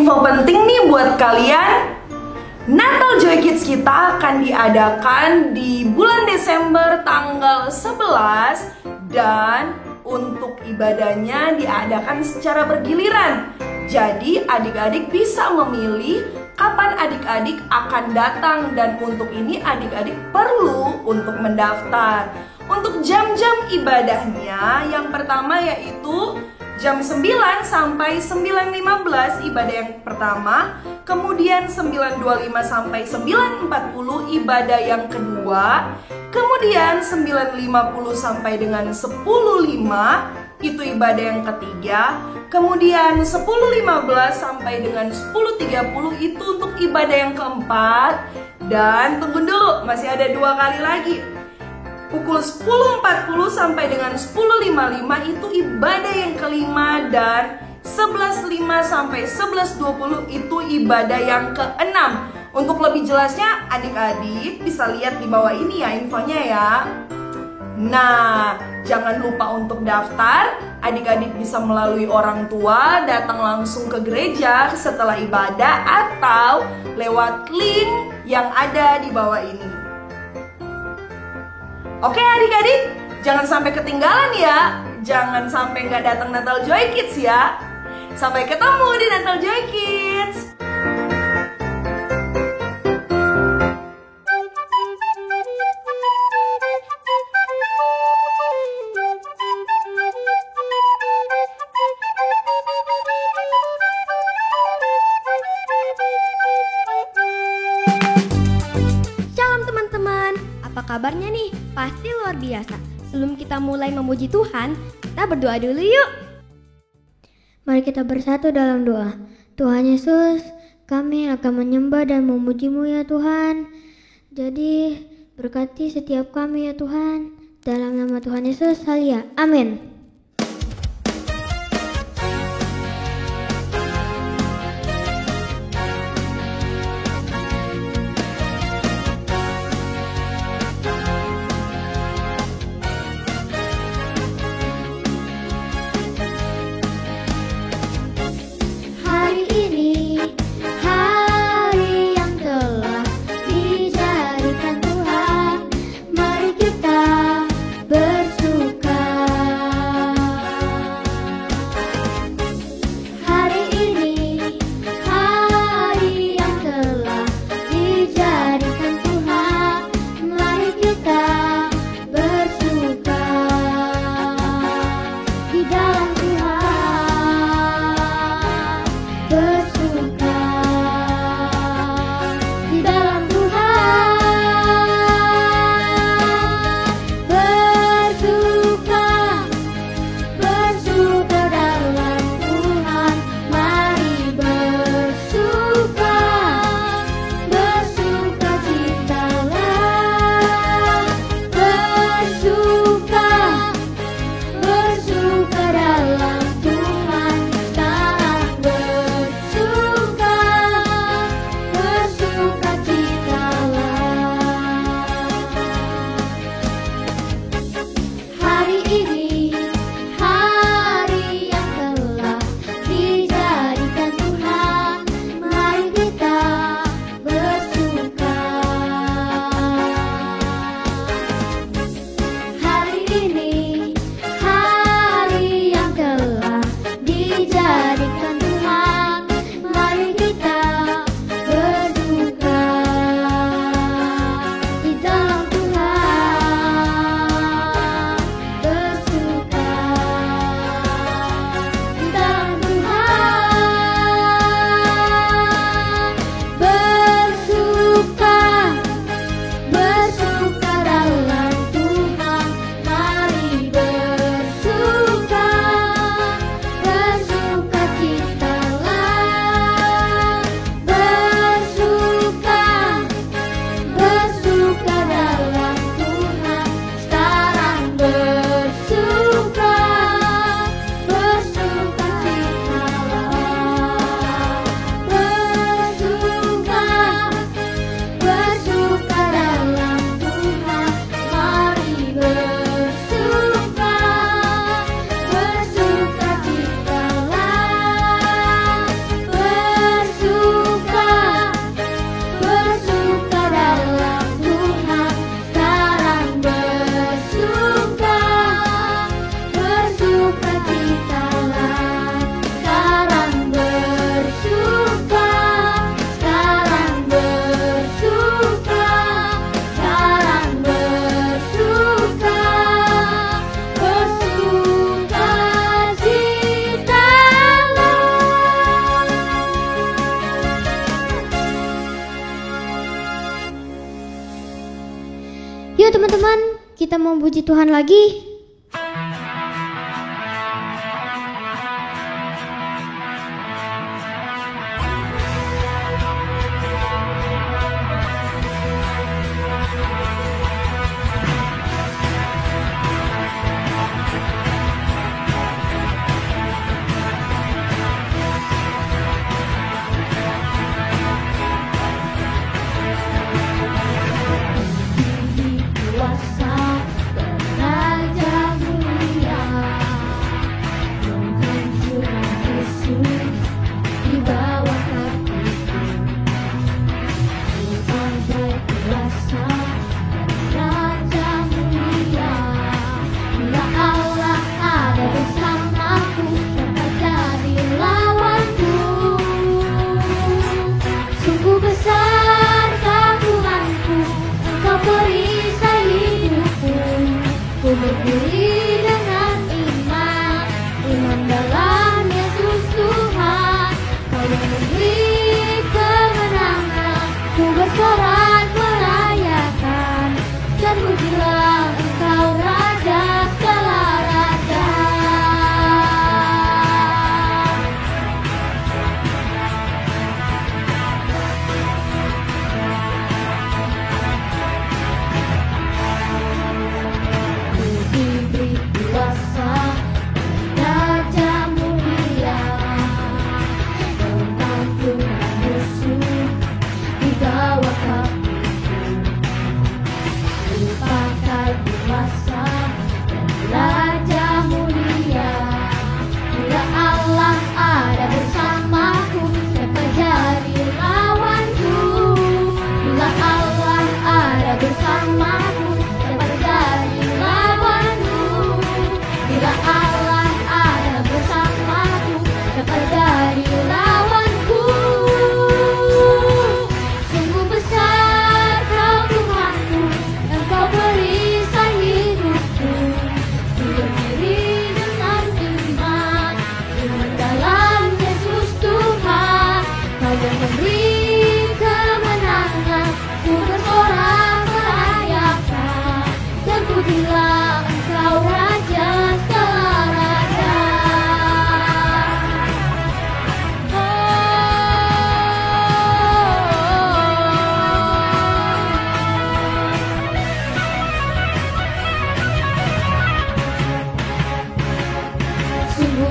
info penting nih buat kalian. Natal Joy Kids kita akan diadakan di bulan Desember tanggal 11 dan untuk ibadahnya diadakan secara bergiliran. Jadi adik-adik bisa memilih kapan adik-adik akan datang dan untuk ini adik-adik perlu untuk mendaftar. Untuk jam-jam ibadahnya yang pertama yaitu jam 9 sampai 9.15 ibadah yang pertama, kemudian 9.25 sampai 9.40 ibadah yang kedua, kemudian 9.50 sampai dengan 10.05 itu ibadah yang ketiga, kemudian 10.15 sampai dengan 10.30 itu untuk ibadah yang keempat, dan tunggu dulu, masih ada 2 kali lagi. Pukul 10.40 sampai dengan 10.55 itu ibadah yang kelima dan 11.05 sampai 11.20 itu ibadah yang keenam. Untuk lebih jelasnya adik-adik bisa lihat di bawah ini ya infonya ya. Nah, jangan lupa untuk daftar. Adik-adik bisa melalui orang tua datang langsung ke gereja setelah ibadah atau lewat link yang ada di bawah ini. Oke adik-adik, jangan sampai ketinggalan ya. Jangan sampai nggak datang Natal Joy Kids ya. Sampai ketemu di Natal Joy Kids. Shalom teman-teman, apa kabarnya nih? Pasti luar biasa. Sebelum kita mulai memuji Tuhan, kita berdoa dulu yuk. Mari kita bersatu dalam doa. Tuhan Yesus, kami akan menyembah dan memuji-Mu ya Tuhan. Jadi berkati setiap kami ya Tuhan. Dalam nama Tuhan Yesus, halia. Amin. Bersuka Yuk teman-teman, kita memuji Tuhan lagi. Berdiri dengan iman, iman dalam Yesus Tuhan. Kau yang memberi kemenangan, ku bersorak merayakan. Dan pujilah Engkau Raja segala raja.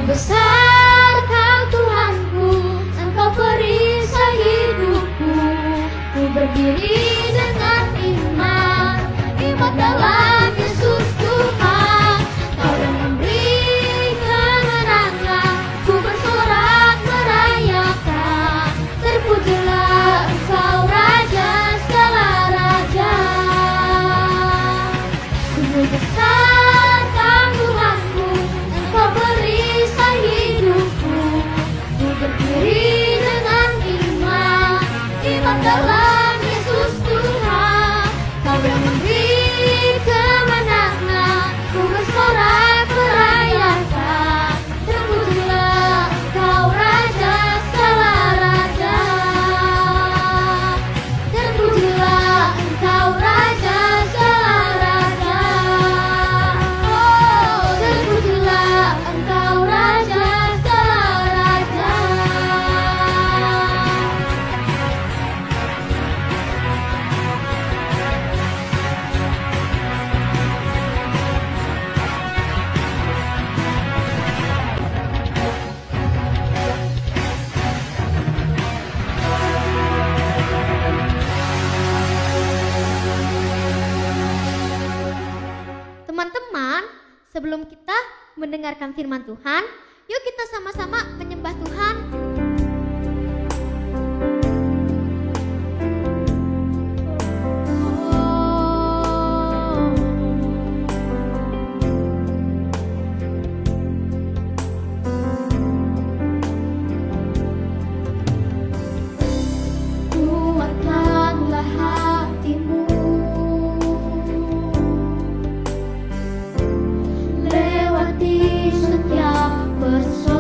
Besar Kau Tuhanku, Engkau perisai hidupku. Ku berdiri dengan iman, iman dalam Yesus Tuhan. Kau yang memberi kemenangan, ku bersorak merayakan. Terpujilah Engkau Raja segala raja. Sungguh besar Kau Tuhanku, Engkau perisai hidupku. Ku berdiri dengan iman, iman dalam Yesus Tuhan. Kau yang memberi kemenangan, ku bersorak merayakan. Terpujilah Engkau Raja segala raja. Terpujilah Engkau Raja segala raja. Oh, terpujilah Engkau Raja segala raja. Teman-teman, sebelum kita mendengarkan firman Tuhan, yuk kita sama-sama menyembah Tuhan. Kuatkanlah hatimu, lewati setiap persoalan.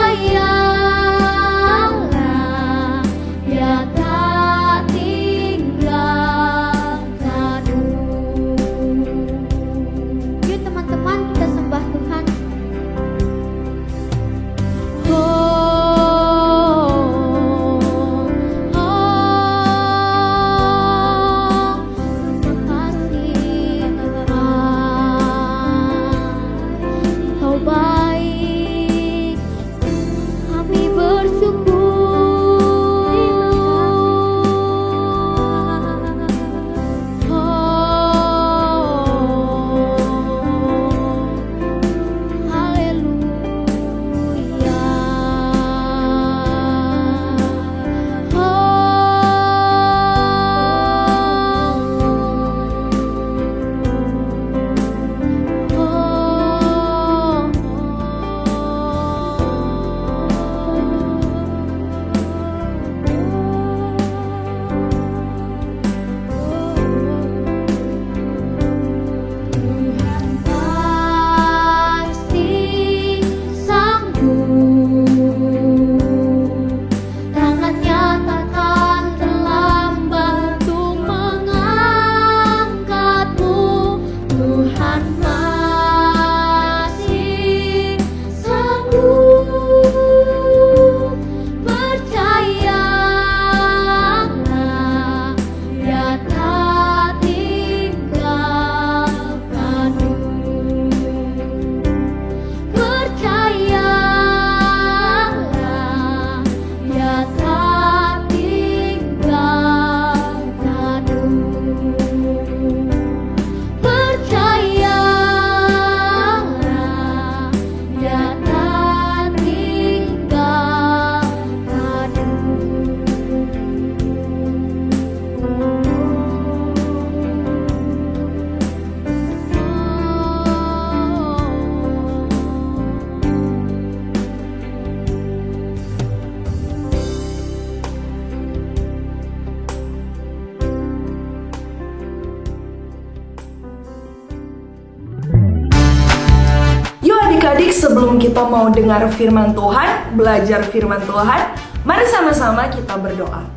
percayalah, Dia tak tinggalkanmu. Yuk teman-teman kita sembah Tuhan. Adik-adik, sebelum kita mau dengar firman Tuhan, belajar firman Tuhan, mari sama-sama kita berdoa.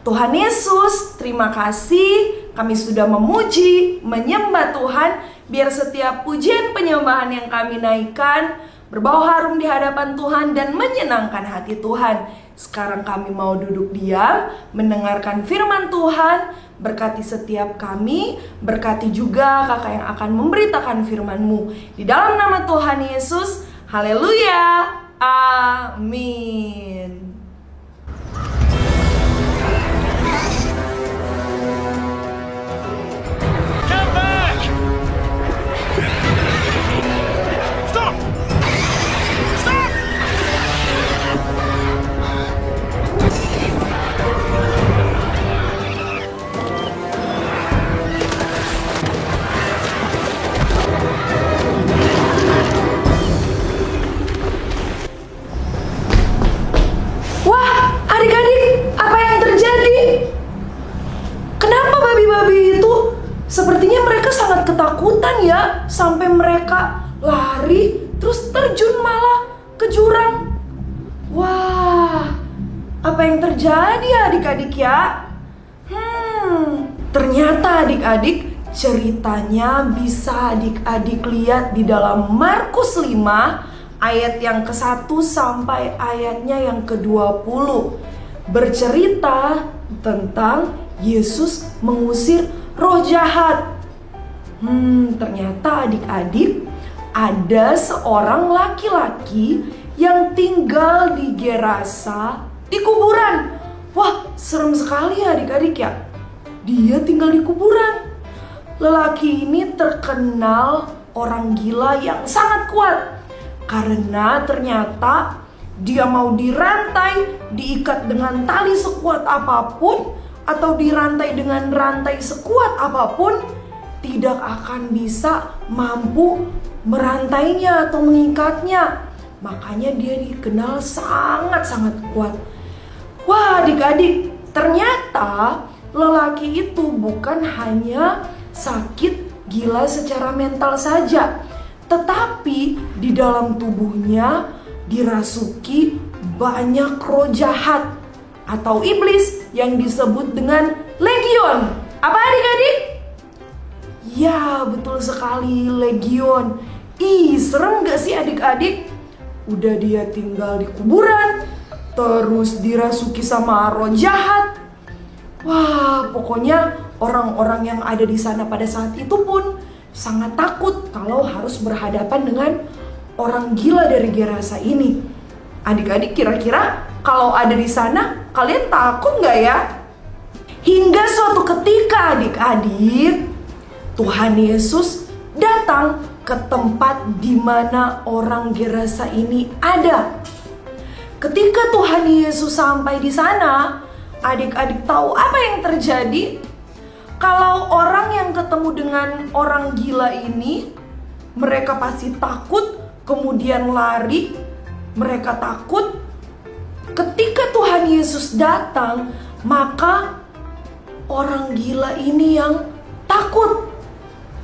Tuhan Yesus, terima kasih kami sudah memuji, menyembah Tuhan. Biar setiap pujian penyembahan yang kami naikkan berbau harum di hadapan Tuhan dan menyenangkan hati Tuhan. Sekarang kami mau duduk diam, mendengarkan firman Tuhan. Berkati setiap kami, berkati juga kakak yang akan memberitakan firman-Mu. Di dalam nama Tuhan Yesus, haleluya, amin. Sepertinya mereka sangat ketakutan ya, sampai mereka lari terus terjun malah ke jurang. Wah, apa yang terjadi adik-adik ya? Ternyata adik-adik, ceritanya bisa adik-adik lihat di dalam Markus 5 ayat yang ke-1 sampai ayatnya yang ke-20. Bercerita tentang Yesus mengusir roh jahat. Ternyata adik-adik, ada seorang laki-laki yang tinggal di Gerasa, di kuburan. Wah, serem sekali adik-adik ya. Dia tinggal di kuburan. Lelaki ini terkenal orang gila yang sangat kuat. Karena ternyata dia mau dirantai, diikat dengan tali sekuat apapun, atau dirantai dengan rantai sekuat apapun, tidak akan bisa mampu merantainya atau mengikatnya. Makanya dia dikenal sangat-sangat kuat. Wah adik-adik, ternyata lelaki itu bukan hanya sakit gila secara mental saja, tetapi di dalam tubuhnya dirasuki banyak roh jahat atau iblis yang disebut dengan legion. Apa adik-adik? Ya, betul sekali, legion. Ih, serem gak sih adik-adik? Udah dia tinggal di kuburan, terus dirasuki sama roh jahat. Wah, pokoknya orang-orang yang ada di sana pada saat itu pun sangat takut kalau harus berhadapan dengan orang gila dari Gerasa ini. Adik-adik, kira-kira kalau ada di sana, kalian takut nggak ya? Hingga suatu ketika adik-adik, Tuhan Yesus datang ke tempat di mana orang Gerasa ini ada. Ketika Tuhan Yesus sampai di sana, adik-adik tahu apa yang terjadi? Kalau orang yang ketemu dengan orang gila ini, mereka pasti takut, kemudian lari. Mereka takut. Ketika Tuhan Yesus datang, maka orang gila ini yang takut.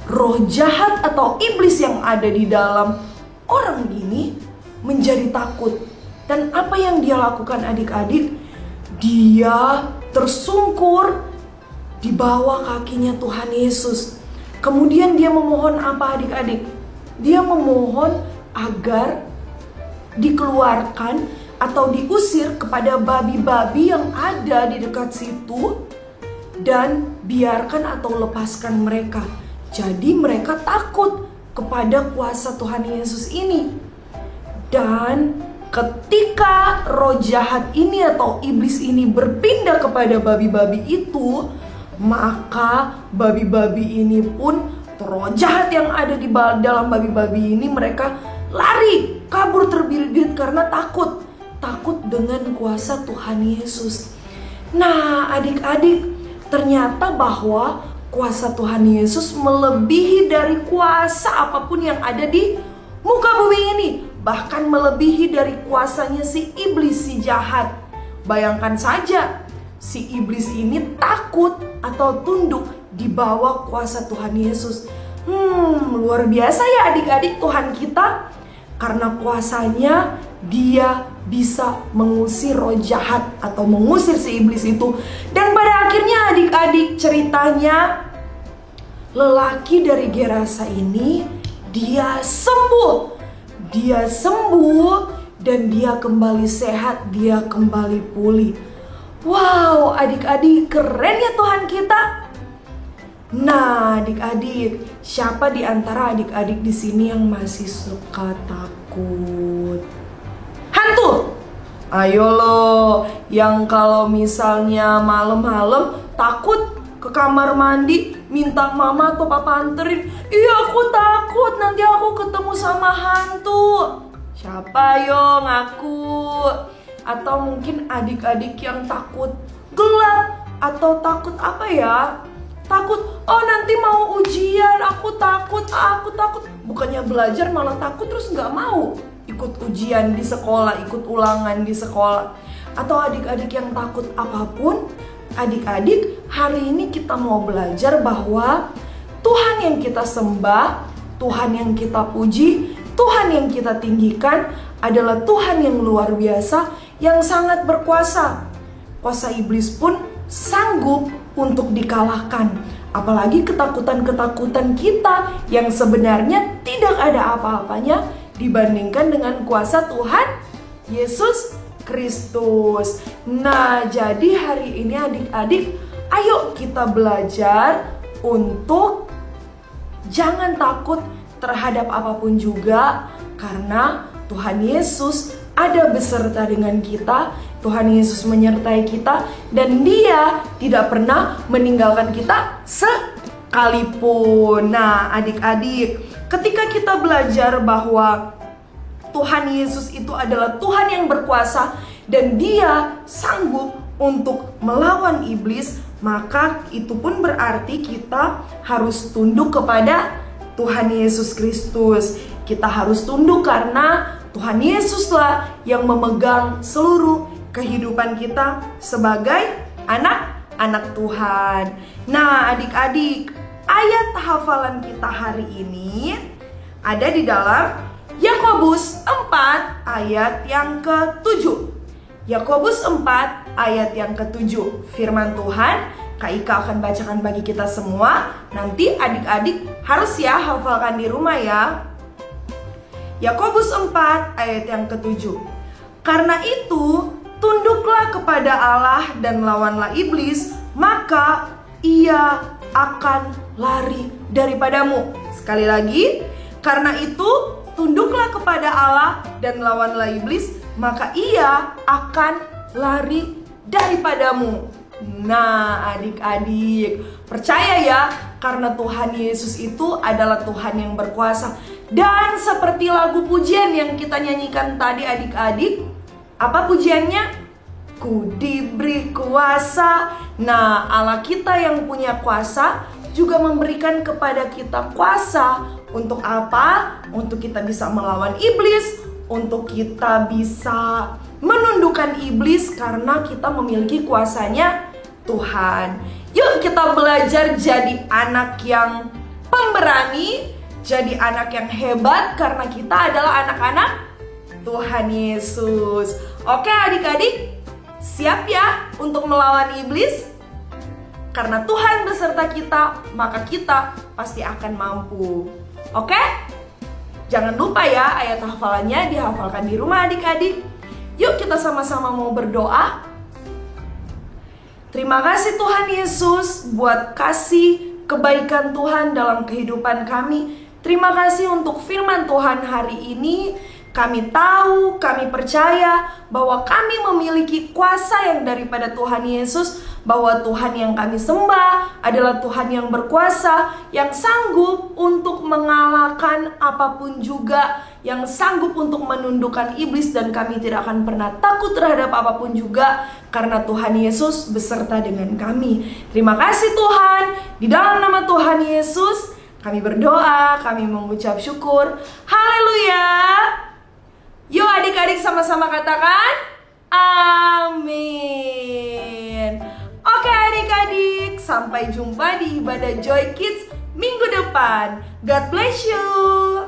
Roh jahat atau iblis yang ada di dalam orang ini menjadi takut. Dan apa yang dia lakukan adik-adik? Dia tersungkur di bawah kakinya Tuhan Yesus. Kemudian dia memohon apa adik-adik? Dia memohon agar dikeluarkan atau diusir kepada babi-babi yang ada di dekat situ, dan biarkan atau lepaskan mereka. Jadi mereka takut kepada kuasa Tuhan Yesus ini. Dan ketika roh jahat ini atau iblis ini berpindah kepada babi-babi itu, maka babi-babi ini pun, roh jahat yang ada di dalam babi-babi ini, mereka lari, kabur terbirit-birit karena takut dengan kuasa Tuhan Yesus. Nah, adik-adik, ternyata bahwa kuasa Tuhan Yesus melebihi dari kuasa apapun yang ada di muka bumi ini. Bahkan melebihi dari kuasanya si iblis, si jahat. Bayangkan saja, si iblis ini takut atau tunduk di bawah kuasa Tuhan Yesus. Luar biasa ya adik-adik Tuhan kita. Karena kuasanya dia bisa mengusir roh jahat atau mengusir si iblis itu. Dan pada akhirnya adik-adik, ceritanya lelaki dari Gerasa ini dia sembuh. Dia sembuh dan dia kembali sehat, dia kembali pulih. Wow, adik-adik, keren ya Tuhan kita. Nah, adik-adik, siapa di antara adik-adik di sini yang masih suka takut? Hantu. Ayo lo, yang kalau misalnya malam-malam takut ke kamar mandi, minta mama atau papa anterin. Iya, aku takut nanti aku ketemu sama hantu. Siapa yo ngaku? Atau mungkin adik-adik yang takut gelap, atau takut apa ya? Takut, oh nanti mau ujian, aku takut. Bukannya belajar malah takut, terus nggak mau ikut ujian di sekolah, ikut ulangan di sekolah. Atau adik-adik yang takut apapun, adik-adik, hari ini kita mau belajar bahwa Tuhan yang kita sembah, Tuhan yang kita puji, Tuhan yang kita tinggikan adalah Tuhan yang luar biasa, yang sangat berkuasa. Kuasa iblis pun sanggup untuk dikalahkan. Apalagi ketakutan-ketakutan kita yang sebenarnya tidak ada apa-apanya dibandingkan dengan kuasa Tuhan Yesus Kristus. Nah, jadi hari ini adik-adik, ayo kita belajar untuk jangan takut terhadap apapun juga, karena Tuhan Yesus ada beserta dengan kita. Tuhan Yesus menyertai kita dan Dia tidak pernah meninggalkan kita sekalipun. Nah, adik-adik, ketika kita belajar bahwa Tuhan Yesus itu adalah Tuhan yang berkuasa dan Dia sanggup untuk melawan iblis, maka itu pun berarti kita harus tunduk kepada Tuhan Yesus Kristus. Kita harus tunduk karena Tuhan Yesuslah yang memegang seluruh kehidupan kita sebagai anak-anak Tuhan. Nah, adik-adik, ayat hafalan kita hari ini ada di dalam Yakobus 4 ayat yang ke-7. Yakobus 4 ayat yang ke-7. Firman Tuhan, Kak Ika akan bacakan bagi kita semua. Nanti adik-adik harus ya hafalkan di rumah ya. Yakobus 4 ayat yang ke-7. Karena itu, tunduklah kepada Allah dan lawanlah iblis, maka ia akan lari daripadamu. Sekali lagi, karena itu, tunduklah kepada Allah dan lawanlah iblis, maka ia akan lari daripadamu. Nah, adik-adik, percaya ya, karena Tuhan Yesus itu adalah Tuhan yang berkuasa. Dan seperti lagu pujian yang kita nyanyikan tadi adik-adik, apa pujiannya? Ku diberi kuasa. Nah, Allah kita yang punya kuasa juga memberikan kepada kita kuasa. Untuk apa? Untuk kita bisa melawan iblis, untuk kita bisa menundukkan iblis karena kita memiliki kuasanya Tuhan. Yuk kita belajar jadi anak yang pemberani, jadi anak yang hebat karena kita adalah anak-anak Tuhan Yesus. Oke adik-adik, siap ya untuk melawan iblis? Karena Tuhan beserta kita, maka kita pasti akan mampu. Oke? Jangan lupa ya ayat hafalannya dihafalkan di rumah adik-adik. Yuk kita sama-sama mau berdoa. Terima kasih Tuhan Yesus buat kasih kebaikan Tuhan dalam kehidupan kami. Terima kasih untuk firman Tuhan hari ini. Kami tahu, kami percaya bahwa kami memiliki kuasa yang daripada Tuhan Yesus, bahwa Tuhan yang kami sembah adalah Tuhan yang berkuasa, yang sanggup untuk mengalahkan apapun juga, yang sanggup untuk menundukkan iblis, dan kami tidak akan pernah takut terhadap apapun juga karena Tuhan Yesus beserta dengan kami. Terima kasih Tuhan, di dalam nama Tuhan Yesus kami berdoa, kami mengucap syukur. Haleluya. Yuk adik-adik sama-sama katakan amin. Oke adik-adik, sampai jumpa di ibadah Joy Kids minggu depan. God bless you.